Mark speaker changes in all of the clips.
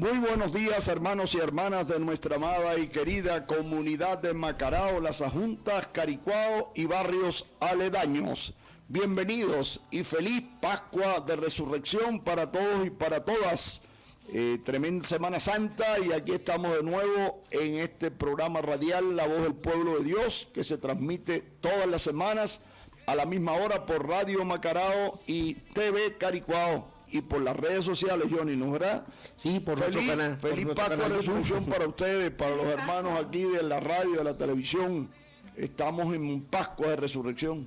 Speaker 1: Muy buenos días, hermanos y hermanas de nuestra amada y querida comunidad de Macarao, Las Ajuntas, Caricuao y barrios aledaños. Bienvenidos y feliz Pascua de Resurrección para todos y para todas. Tremenda Semana Santa, y aquí estamos de nuevo en este programa radial La Voz del Pueblo de Dios, que se transmite todas las semanas a la misma hora por Radio Macarao y TV Caricuao, y por las redes sociales, Johnny, ¿no verdad?
Speaker 2: Sí, por nuestro canal.
Speaker 1: Feliz Pascua de Resurrección para ustedes, para los hermanos aquí de la radio, de la televisión. Estamos en Pascua de Resurrección.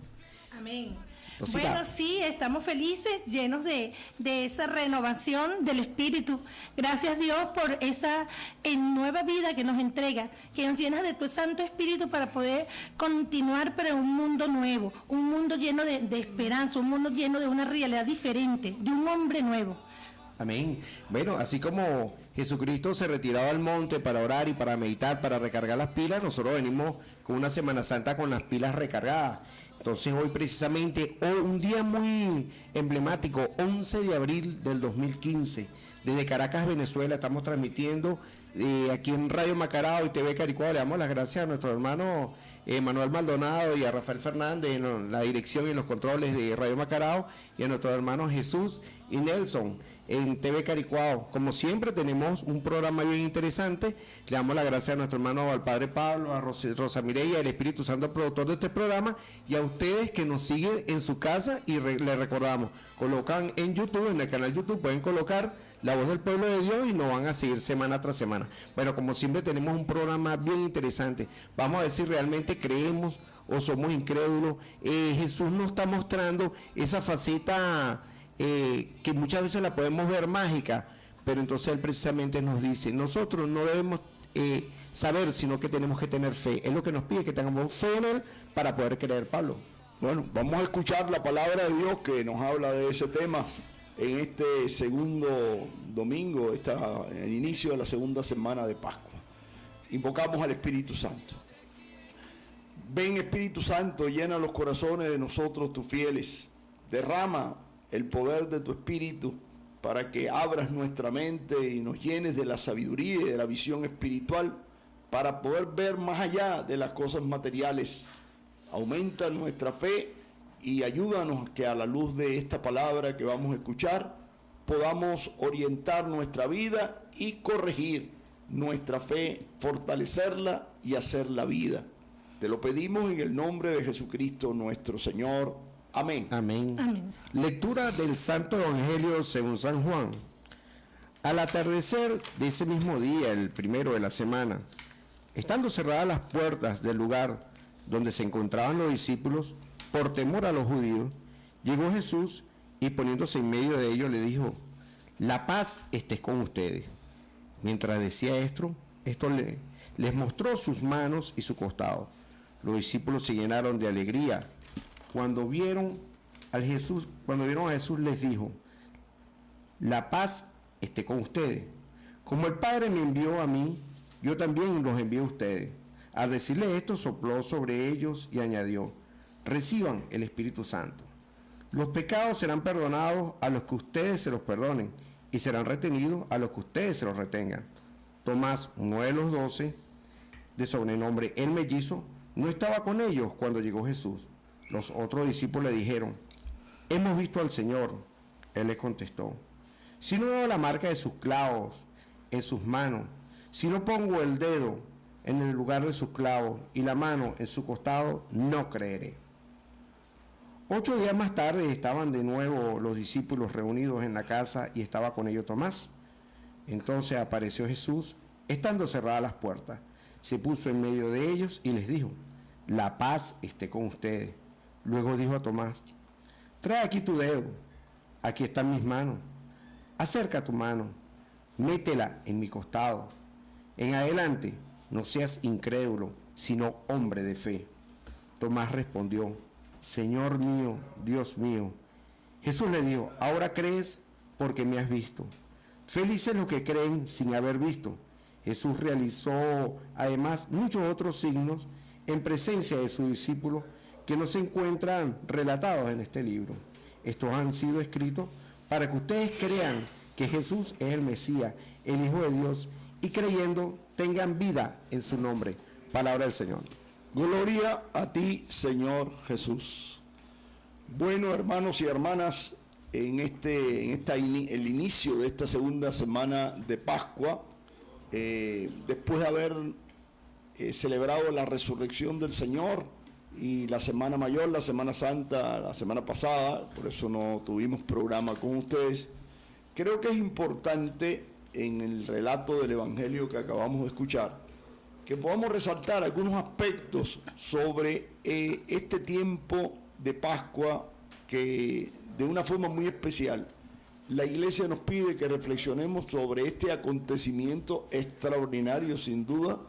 Speaker 3: Amén.
Speaker 2: Rosita.
Speaker 3: Bueno, sí, estamos felices, llenos de esa renovación del Espíritu. Gracias, Dios, por esa nueva vida que nos entrega, que nos llena de tu Santo Espíritu para poder continuar, pero en un mundo nuevo, un mundo lleno de esperanza, un mundo lleno de una realidad diferente, de un hombre nuevo.
Speaker 2: Amén. Bueno, así como Jesucristo se retiraba al monte para orar y para meditar, para recargar las pilas, nosotros venimos con una Semana Santa con las pilas recargadas. Entonces hoy precisamente, un día muy emblemático, 11 de abril del 2015, desde Caracas, Venezuela, estamos transmitiendo aquí en Radio Macarao y TV Caricuao. Le damos las gracias a nuestro hermano Manuel Maldonado y a Rafael Fernández en la dirección y en los controles de Radio Macarao, y a nuestros hermanos Jesús y Nelson en TV Caricuao. Como siempre tenemos un programa bien interesante. Le damos las gracias a nuestro hermano, al Padre Pablo, a Rosa Mireya, el Espíritu Santo, productor de este programa, y a ustedes que nos siguen en su casa. Y les recordamos, colocan en YouTube, en el canal YouTube, pueden colocar La Voz del Pueblo de Dios y nos van a seguir semana tras semana. Bueno, como siempre tenemos un programa bien interesante. Vamos a ver si realmente creemos o somos incrédulos. Jesús nos está mostrando esa faceta que muchas veces la podemos ver mágica, pero entonces Él precisamente nos dice, nosotros no debemos saber, sino que tenemos que tener fe. Es lo que nos pide, que tengamos fe en Él para poder creer, Pablo.
Speaker 1: Bueno, vamos a escuchar la palabra de Dios que nos habla de ese tema en este segundo domingo, el inicio de la segunda semana de Pascua. Invocamos al Espíritu Santo. Ven, Espíritu Santo, llena los corazones de nosotros, tus fieles. Derrama el poder de tu Espíritu para que abras nuestra mente y nos llenes de la sabiduría y de la visión espiritual para poder ver más allá de las cosas materiales. Aumenta nuestra fe y ayúdanos que a la luz de esta palabra que vamos a escuchar podamos orientar nuestra vida y corregir nuestra fe, fortalecerla y hacerla vida. Te lo pedimos en el nombre de Jesucristo nuestro Señor. Amén.
Speaker 2: Amén.
Speaker 3: Amén.
Speaker 2: Lectura del Santo Evangelio según San Juan. Al atardecer de ese mismo día, el primero de la semana, estando cerradas las puertas del lugar donde se encontraban los discípulos, por temor a los judíos, llegó Jesús y poniéndose en medio de ellos le dijo: la paz esté con ustedes. Mientras decía esto les mostró sus manos y su costado. Los discípulos se llenaron de alegría. Cuando vieron a Jesús les dijo: la paz esté con ustedes. Como el Padre me envió a mí, yo también los envío a ustedes. Al decirle esto, sopló sobre ellos y añadió: reciban el Espíritu Santo. Los pecados serán perdonados a los que ustedes se los perdonen, y serán retenidos a los que ustedes se los retengan. Tomás, uno de los 12, de sobrenombre el Mellizo, no estaba con ellos cuando llegó Jesús. Los otros discípulos le dijeron: hemos visto al Señor. Él les contestó: si no veo la marca de sus clavos en sus manos, si no pongo el dedo en el lugar de sus clavos y la mano en su costado, no creeré. 8 días más tarde estaban de nuevo los discípulos reunidos en la casa y estaba con ellos Tomás. Entonces apareció Jesús, estando cerradas las puertas. Se puso en medio de ellos y les dijo: la paz esté con ustedes. Luego dijo a Tomás: trae aquí tu dedo, aquí están mis manos, acerca tu mano, métela en mi costado. En adelante, no seas incrédulo, sino hombre de fe. Tomás respondió: Señor mío, Dios mío. Jesús le dijo: ahora crees porque me has visto. Felices los que creen sin haber visto. Jesús realizó además muchos otros signos en presencia de sus discípulos que no se encuentran relatados en este libro. Estos han sido escritos para que ustedes crean que Jesús es el Mesías, el Hijo de Dios, y creyendo tengan vida en su nombre. Palabra del Señor.
Speaker 1: Gloria a ti, Señor Jesús. Bueno, hermanos y hermanas, el inicio de esta segunda semana de Pascua, después de haber celebrado la resurrección del Señor y la Semana Mayor, la Semana Santa, la semana pasada, por eso no tuvimos programa con ustedes, creo que es importante en el relato del Evangelio que acabamos de escuchar, que podamos resaltar algunos aspectos sobre este tiempo de Pascua que de una forma muy especial la Iglesia nos pide que reflexionemos sobre este acontecimiento extraordinario, sin duda,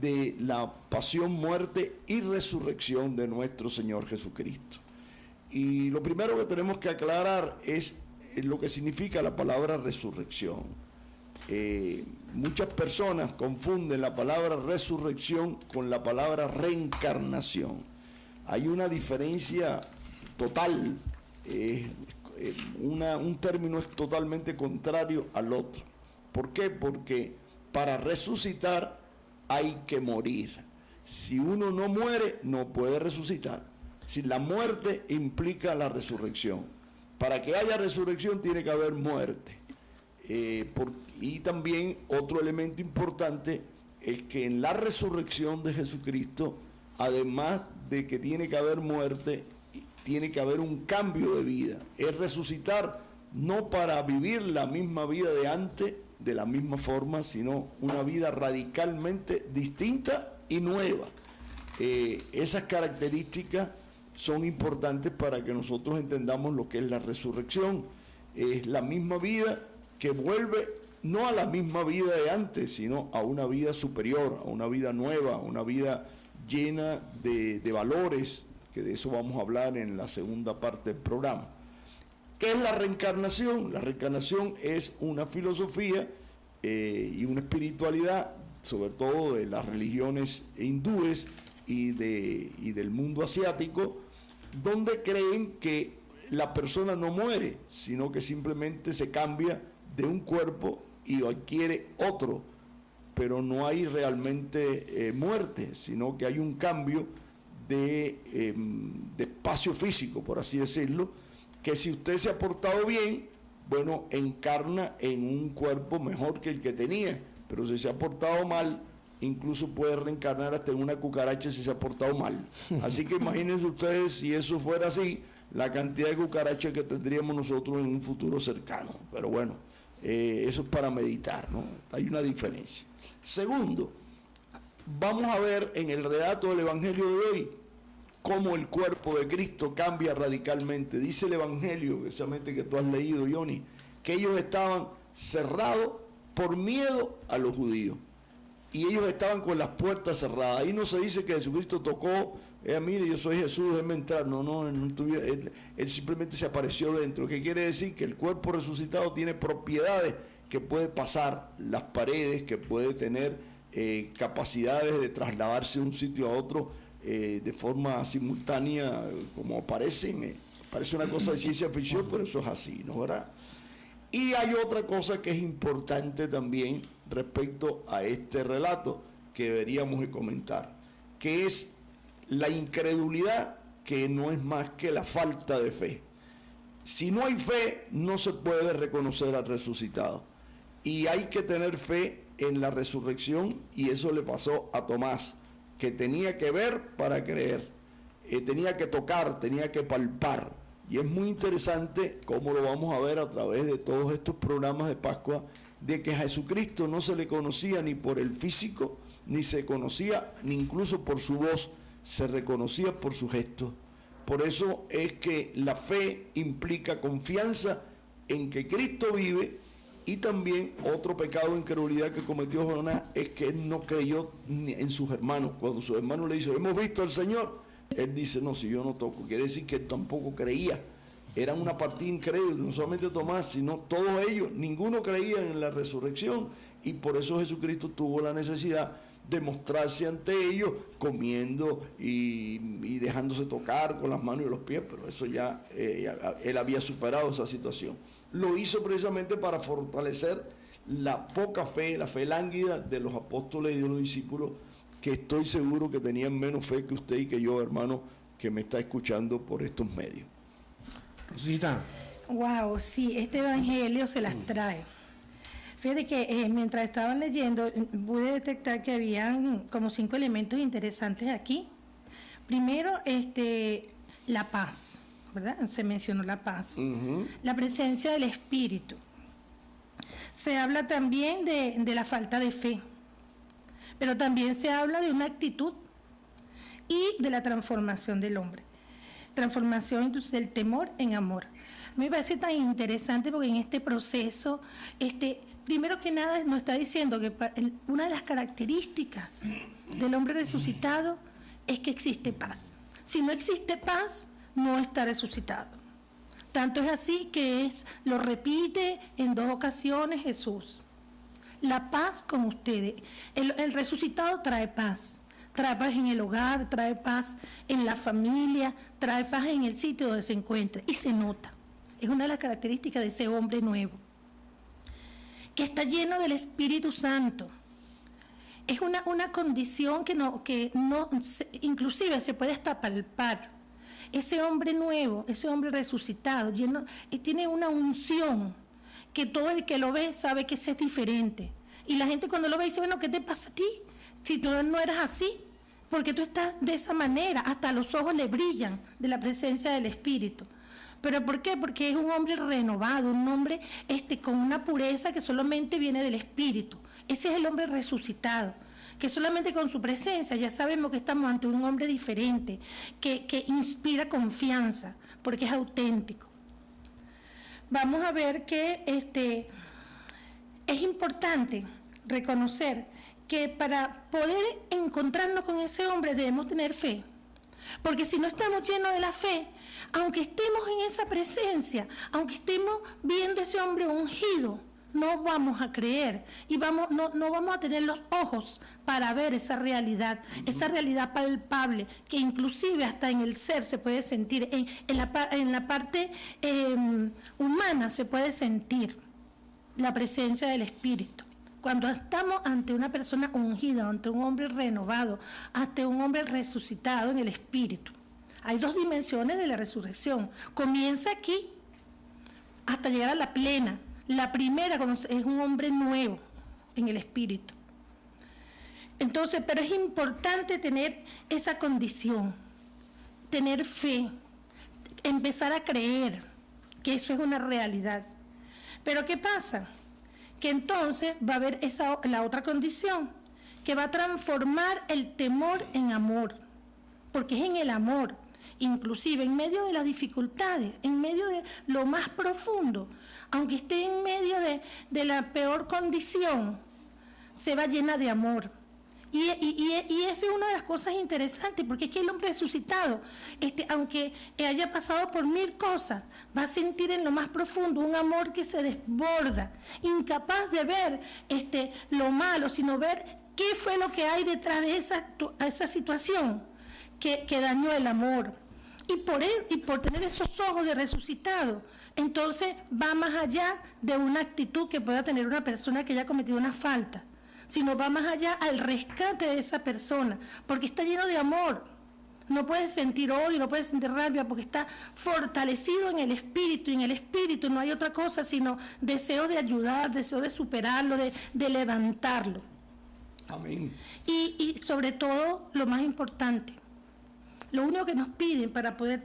Speaker 1: de la pasión, muerte y resurrección de nuestro Señor Jesucristo. Y lo primero que tenemos que aclarar es lo que significa la palabra resurrección. Muchas personas confunden la palabra resurrección con la palabra reencarnación. Hay una diferencia total. Un término es totalmente contrario al otro. ¿Por qué? Porque para resucitar hay que morir. Si uno no muere, no puede resucitar. Si la muerte implica la resurrección. Para que haya resurrección tiene que haber muerte. Y también otro elemento importante es que en la resurrección de Jesucristo, además de que tiene que haber muerte, tiene que haber un cambio de vida. Es resucitar no para vivir la misma vida de antes, de la misma forma, sino una vida radicalmente distinta y nueva. Esas características son importantes para que nosotros entendamos lo que es la resurrección. Es la misma vida que vuelve no a la misma vida de antes, sino a una vida superior, a una vida nueva, a una vida llena de valores, que de eso vamos a hablar en la segunda parte del programa. ¿Qué es la reencarnación? La reencarnación es una filosofía y una espiritualidad, sobre todo de las religiones hindúes y del mundo asiático, donde creen que la persona no muere, sino que simplemente se cambia de un cuerpo y adquiere otro, pero no hay realmente muerte, sino que hay un cambio de espacio físico, por así decirlo, que si usted se ha portado bien, bueno, encarna en un cuerpo mejor que el que tenía, pero si se ha portado mal, incluso puede reencarnar hasta en una cucaracha si se ha portado mal. Así que imagínense ustedes, si eso fuera así, la cantidad de cucarachas que tendríamos nosotros en un futuro cercano. Pero bueno, eso es para meditar, ¿no? Hay una diferencia. Segundo, vamos a ver en el relato del Evangelio de hoy cómo el cuerpo de Cristo cambia radicalmente. Dice el Evangelio, precisamente que tú has leído, Johnny, que ellos estaban cerrados por miedo a los judíos. Y ellos estaban con las puertas cerradas. Ahí no se dice que Jesucristo tocó, mire, yo soy Jesús, déjeme entrar. No, él simplemente se apareció dentro. ¿Qué quiere decir? Que el cuerpo resucitado tiene propiedades que puede pasar las paredes, que puede tener capacidades de trasladarse de un sitio a otro de forma simultánea, como parece una cosa de ciencia ficción, pero eso es así, ¿no, verdad? Y hay otra cosa que es importante también respecto a este relato que deberíamos de comentar, que es la incredulidad, que no es más que la falta de fe. Si no hay fe, no se puede reconocer al resucitado. Y hay que tener fe en la resurrección, y eso le pasó a Tomás, que tenía que ver para creer, tenía que tocar, tenía que palpar. Y es muy interesante cómo lo vamos a ver a través de todos estos programas de Pascua, de que a Jesucristo no se le conocía ni por el físico, ni se conocía ni incluso por su voz, se reconocía por su gesto. Por eso es que la fe implica confianza en que Cristo vive. Y también otro pecado de incredulidad que cometió Jonás es que él no creyó en sus hermanos. Cuando sus hermanos le dicen, hemos visto al Señor, él dice, no, si yo no toco. Quiere decir que él tampoco creía. Eran una partida increíble, no solamente Tomás, sino todos ellos. Ninguno creía en la resurrección, y por eso Jesucristo tuvo la necesidad demostrarse ante ellos comiendo y dejándose tocar con las manos y los pies, pero eso ya, él había superado esa situación. Lo hizo precisamente para fortalecer la poca fe, la fe lánguida de los apóstoles y de los discípulos, que estoy seguro que tenían menos fe que usted y que yo, hermano, que me está escuchando por estos medios.
Speaker 2: Rosita.
Speaker 3: Wow, sí, este evangelio se las trae. Fíjate que mientras estaban leyendo, pude detectar que habían como 5 elementos interesantes aquí. Primero, la paz, ¿verdad? Se mencionó la paz. La presencia del Espíritu. Se habla también de la falta de fe, pero también se habla de una actitud y de la transformación del hombre. Transformación entonces, del temor en amor. Me parece tan interesante porque en este proceso, primero que nada nos está diciendo que una de las características del hombre resucitado es que existe paz. Si no existe paz, no está resucitado. Tanto es así que lo repite en 2 ocasiones Jesús. La paz con ustedes. El resucitado trae paz. Trae paz en el hogar, trae paz en la familia, trae paz en el sitio donde se encuentre. Y se nota. Es una de las características de ese hombre nuevo, que está lleno del Espíritu Santo. Es una condición que no inclusive se puede hasta palpar. Ese hombre nuevo, ese hombre resucitado, tiene una unción que todo el que lo ve sabe que ese es diferente. Y la gente cuando lo ve dice, bueno, ¿qué te pasa a ti? Si tú no eras así, porque tú estás de esa manera, hasta los ojos le brillan de la presencia del Espíritu. ¿Pero por qué? Porque es un hombre renovado, un hombre con una pureza que solamente viene del Espíritu. Ese es el hombre resucitado, que solamente con su presencia ya sabemos que estamos ante un hombre diferente, que inspira confianza, porque es auténtico. Vamos a ver que es importante reconocer que para poder encontrarnos con ese hombre debemos tener fe. Porque si no estamos llenos de la fe, aunque estemos en esa presencia, aunque estemos viendo ese hombre ungido, no vamos a creer y no vamos a tener los ojos para ver esa realidad palpable, que inclusive hasta en el ser se puede sentir, en la parte humana se puede sentir la presencia del Espíritu. Cuando estamos ante una persona ungida, ante un hombre renovado, ante un hombre resucitado en el Espíritu. Hay 2 dimensiones de la resurrección. Comienza aquí hasta llegar a la plena. La primera es un hombre nuevo en el Espíritu. Entonces, pero es importante tener esa condición, tener fe, empezar a creer que eso es una realidad. Pero ¿qué pasa? Que entonces va a haber la otra condición, que va a transformar el temor en amor, porque es en el amor, inclusive en medio de las dificultades, en medio de lo más profundo, aunque esté en medio de la peor condición, se va llena de amor. Y esa es una de las cosas interesantes, porque es que el hombre resucitado, aunque haya pasado por 1000 cosas, va a sentir en lo más profundo un amor que se desborda, incapaz de ver lo malo, sino ver qué fue lo que hay detrás de esa situación que dañó el amor. Y por tener esos ojos de resucitado, entonces va más allá de una actitud que pueda tener una persona que haya cometido una falta, sino va más allá al rescate de esa persona, porque está lleno de amor. No puede sentir odio, no puede sentir rabia, porque está fortalecido en el Espíritu, y en el Espíritu no hay otra cosa sino deseo de ayudar, deseo de superarlo, de levantarlo.
Speaker 1: Amén.
Speaker 3: Y sobre todo, lo más importante, lo único que nos piden para poder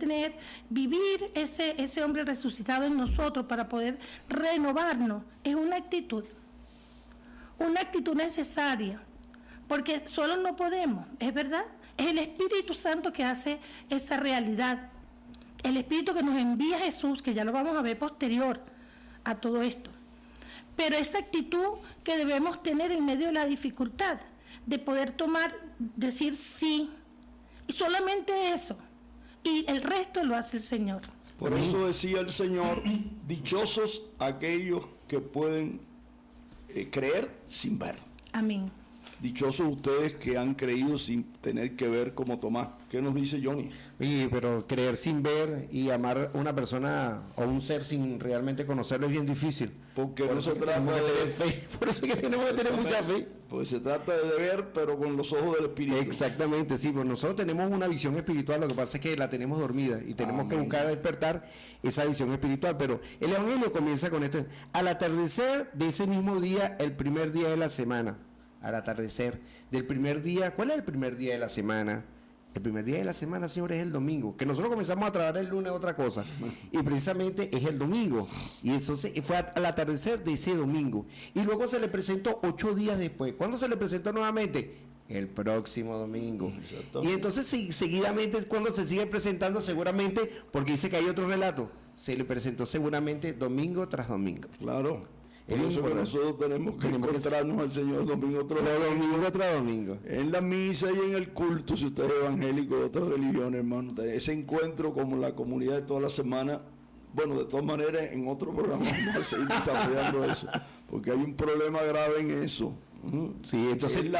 Speaker 3: vivir ese hombre resucitado en nosotros, para poder renovarnos, es una actitud necesaria, porque solo no podemos, es verdad, es el Espíritu Santo que hace esa realidad, el Espíritu que nos envía Jesús, que ya lo vamos a ver posterior a todo esto, pero esa actitud que debemos tener en medio de la dificultad, de poder decir sí, y solamente eso, y el resto lo hace el Señor.
Speaker 1: Por eso decía el Señor, dichosos aquellos que pueden creer sin ver.
Speaker 3: Amén.
Speaker 1: Dichosos ustedes que han creído sin tener que ver como Tomás. ¿Qué nos dice Johnny?
Speaker 2: Oye, pero creer sin ver y amar a una persona o un ser sin realmente conocerlo es bien difícil.
Speaker 1: Porque
Speaker 2: Por
Speaker 1: no
Speaker 2: eso
Speaker 1: se
Speaker 2: que
Speaker 1: trata
Speaker 2: tenemos que
Speaker 1: de...
Speaker 2: tener fe. Por eso es que tenemos que tener mucha fe.
Speaker 1: Pues se trata de ver, pero con los ojos del Espíritu.
Speaker 2: Exactamente, sí, pues nosotros tenemos una visión espiritual, lo que pasa es que la tenemos dormida y tenemos que buscar despertar esa visión espiritual, pero el Evangelio comienza con esto: al atardecer de ese mismo día, el primer día de la semana, al atardecer del primer día. ¿Cuál es el primer día de la semana? El primer día de la semana, señores, es el domingo, que nosotros comenzamos a trabajar el lunes otra cosa, y precisamente es el domingo, y eso fue al atardecer de ese domingo, y luego se le presentó 8 días después. ¿Cuándo se le presentó nuevamente? El próximo domingo. Y entonces seguidamente es cuando se sigue presentando, seguramente, porque dice que hay otro relato, se le presentó seguramente domingo tras domingo.
Speaker 1: Claro. Por
Speaker 2: Es
Speaker 1: eso que
Speaker 2: importante.
Speaker 1: nosotros tenemos que encontrarnos al Señor domingo tras
Speaker 2: domingo.
Speaker 1: en la misa y en el culto, si usted es evangélico de otras religiones, hermano. Ese encuentro como la comunidad de toda la semana. Bueno, de todas maneras, en otro programa vamos a seguir desarrollando eso, porque hay un problema grave en eso.
Speaker 2: Sí, entonces
Speaker 1: es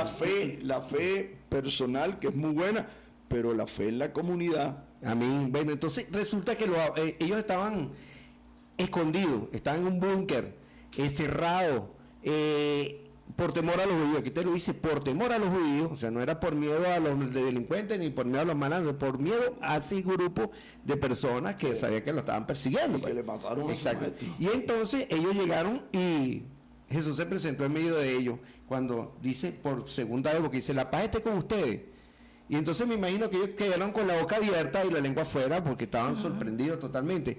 Speaker 1: la fe personal, que es muy buena, pero la fe en la comunidad.
Speaker 2: Amén. Bueno, entonces resulta que ellos estaban escondidos, estaban en un búnker, cerrado, por temor a los judíos. Aquí te lo dice, por temor a los judíos, o sea, no era por miedo a los delincuentes ni por miedo a los malandros, por miedo a ese grupo de personas que sabían que lo estaban persiguiendo.
Speaker 1: Y que le mataron a su maestro.
Speaker 2: Y entonces ellos llegaron y Jesús se presentó en medio de ellos, cuando dice por segunda vez, porque dice, la paz esté con ustedes. Y entonces me imagino que ellos quedaron con la boca abierta y la lengua afuera, porque estaban sorprendidos totalmente.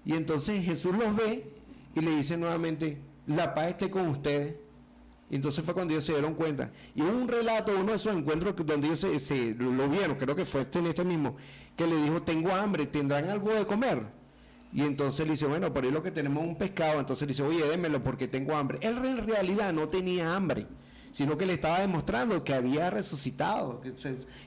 Speaker 2: Y entonces Jesús los ve y le dice nuevamente, la paz esté con ustedes. Y entonces fue cuando ellos se dieron cuenta. Y hubo un relato, uno de esos encuentros donde ellos lo vieron, creo que fue en este mismo, que le dijo, tengo hambre, ¿tendrán algo de comer? Y entonces le dice, bueno, por ahí lo que tenemos es un pescado. Entonces le dice, oye, démelo porque tengo hambre. Él en realidad no tenía hambre, sino que le estaba demostrando que había resucitado, que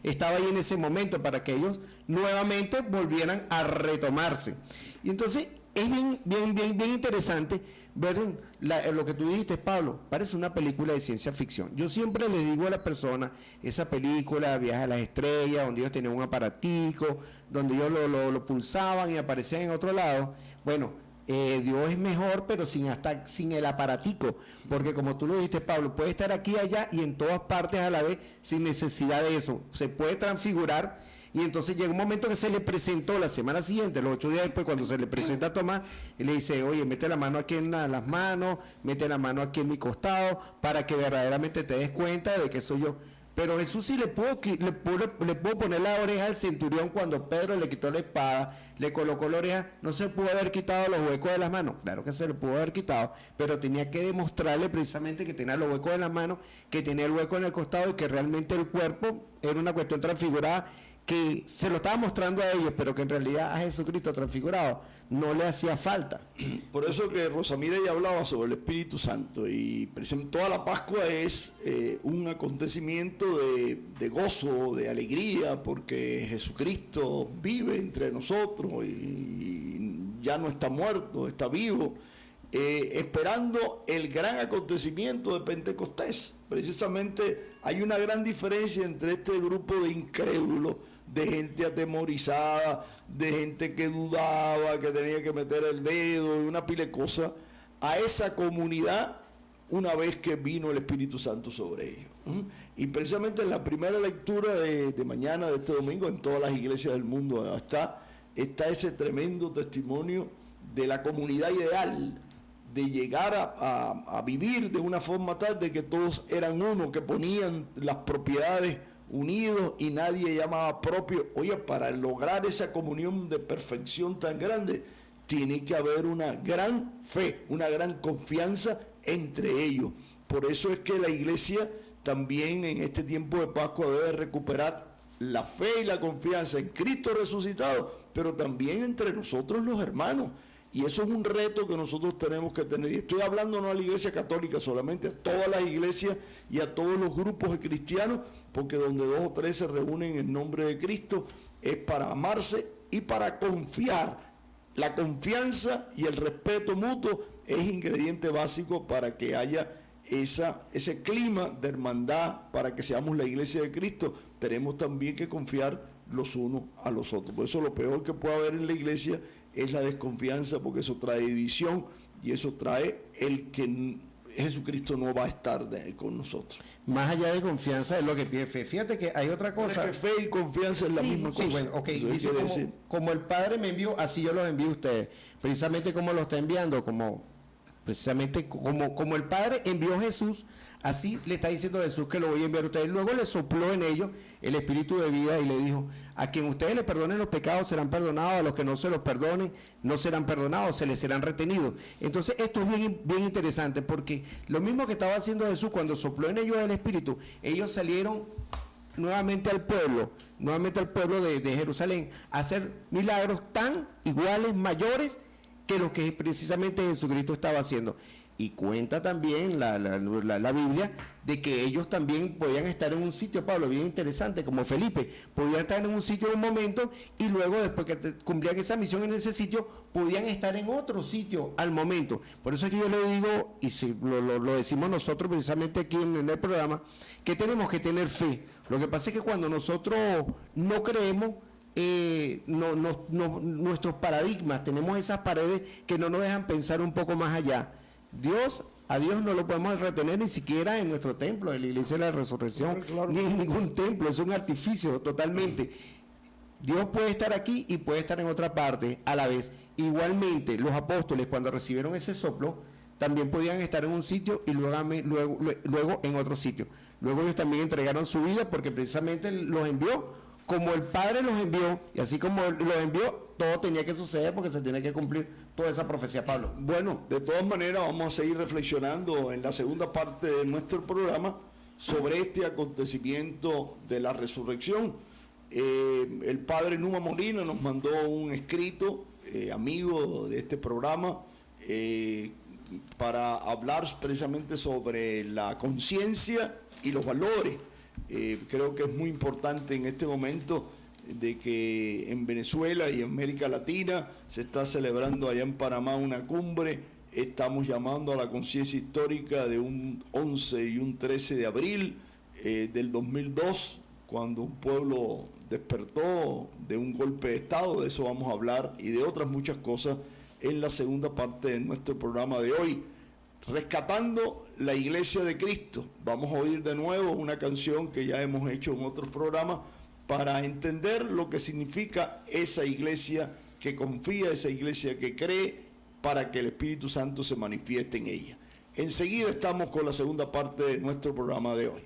Speaker 2: estaba ahí en ese momento para que ellos nuevamente volvieran a retomarse. Y entonces es bien interesante ver lo que tú dijiste, Pablo. Parece una película de ciencia ficción. Yo siempre le digo a la persona, esa película, Viaje a las Estrellas, donde ellos tenían un aparatico, donde ellos lo pulsaban y aparecían en otro lado. Bueno, Dios es mejor, pero sin el aparatico, porque como tú lo dijiste, Pablo, puede estar aquí, allá y en todas partes a la vez, sin necesidad de eso. Se puede transfigurar. Y entonces llega un momento que se le presentó la semana siguiente, los 8 días después, cuando se le presenta a Tomás, y le dice, oye, mete la mano aquí en las manos, mete la mano aquí en mi costado, para que verdaderamente te des cuenta de que soy yo. Pero Jesús sí le pudo poner la oreja al centurión cuando Pedro le quitó la espada, le colocó la oreja. No se pudo haber quitado los huecos de las manos, claro que se le pudo haber quitado, pero tenía que demostrarle precisamente que tenía los huecos de las manos, que tenía el hueco en el costado y que realmente el cuerpo era una cuestión transfigurada, que se lo estaba mostrando a ellos, pero que en realidad a Jesucristo transfigurado no le hacía falta.
Speaker 1: Por eso que Rosamira ya hablaba sobre el Espíritu Santo, y precisamente toda la Pascua es un acontecimiento de gozo, de alegría, porque Jesucristo vive entre nosotros y ya no está muerto, está vivo, esperando el gran acontecimiento de Pentecostés. Precisamente hay una gran diferencia entre este grupo de incrédulos, de gente atemorizada, de gente que dudaba, que tenía que meter el dedo y una pila de cosas, a esa comunidad una vez que vino el Espíritu Santo sobre ellos. Y precisamente en la primera lectura de mañana, de este domingo, en todas las iglesias del mundo está ese tremendo testimonio de la comunidad ideal, de llegar a vivir de una forma tal de que todos eran uno, que ponían las propiedades unidos y nadie llamaba propio. Oye, para lograr esa comunión de perfección tan grande, tiene que haber una gran fe, una gran confianza entre ellos. Por eso es que la iglesia también en este tiempo de Pascua debe recuperar la fe y la confianza en Cristo resucitado, pero también entre nosotros los hermanos. Y eso es un reto que nosotros tenemos que tener. Y estoy hablando no a la iglesia católica solamente, a todas las iglesias y a todos los grupos de cristianos, porque donde 2 o 3 se reúnen en nombre de Cristo es para amarse y para confiar. La confianza y el respeto mutuo es ingrediente básico para que haya ese clima de hermandad para que seamos la iglesia de Cristo, tenemos también que confiar los unos a los otros. Por eso lo peor que puede haber en la iglesia es la desconfianza, porque eso trae división y eso trae el que Jesucristo no va a estar con nosotros.
Speaker 2: Más allá de confianza es lo que pide fe. Fíjate que hay otra cosa.
Speaker 1: Que fe y confianza es la misma cosa.
Speaker 2: Sí, bueno, ok. Dice como el Padre me envió, así yo los envío a ustedes. Precisamente como lo está enviando, como el Padre envió a Jesús, así le está diciendo a Jesús que lo voy a enviar a ustedes. Luego le sopló en ellos el espíritu de vida y le dijo: a quien ustedes le perdonen los pecados serán perdonados, a los que no se los perdonen no serán perdonados, se les serán retenidos. Entonces esto es bien, bien interesante, porque lo mismo que estaba haciendo Jesús cuando sopló en ellos el espíritu, ellos salieron nuevamente al pueblo de Jerusalén a hacer milagros tan iguales, mayores que los que precisamente Jesucristo estaba haciendo. Y cuenta también la Biblia de que ellos también podían estar en un sitio, Pablo, bien interesante, como Felipe, podían estar en un sitio en un momento y luego, después que cumplían esa misión en ese sitio, podían estar en otro sitio al momento. Por eso es que yo le digo, y si lo decimos nosotros precisamente aquí en el programa, que tenemos que tener fe. Lo que pasa es que cuando nosotros no creemos, nuestros paradigmas, tenemos esas paredes que no nos dejan pensar un poco más allá. A Dios no lo podemos retener ni siquiera en nuestro templo, en la iglesia de la resurrección, claro. Ni en ningún templo, es un artificio totalmente. Dios puede estar aquí y puede estar en otra parte a la vez. Igualmente, los apóstoles, cuando recibieron ese soplo, también podían estar en un sitio y luego en otro sitio. Luego ellos también entregaron su vida porque precisamente los envió como el Padre los envió, y así como los envió, todo tenía que suceder porque se tiene que cumplir toda esa profecía, Pablo.
Speaker 1: Bueno, de todas maneras vamos a seguir reflexionando en la segunda parte de nuestro programa sobre este acontecimiento de la resurrección. El padre Numa Molina nos mandó un escrito, amigo de este programa, para hablar precisamente sobre la conciencia y los valores. Creo que es muy importante en este momento de que en Venezuela y en América Latina se está celebrando allá en Panamá una cumbre. Estamos llamando a la conciencia histórica de un 11 y un 13 de abril del 2002, cuando un pueblo despertó de un golpe de Estado. De eso vamos a hablar y de otras muchas cosas en la segunda parte de nuestro programa de hoy. Rescatando la Iglesia de Cristo. Vamos a oír de nuevo una canción que ya hemos hecho en otros programas para entender lo que significa esa iglesia que confía, esa iglesia que cree, para que el Espíritu Santo se manifieste en ella. Enseguida estamos con la segunda parte de nuestro programa de hoy.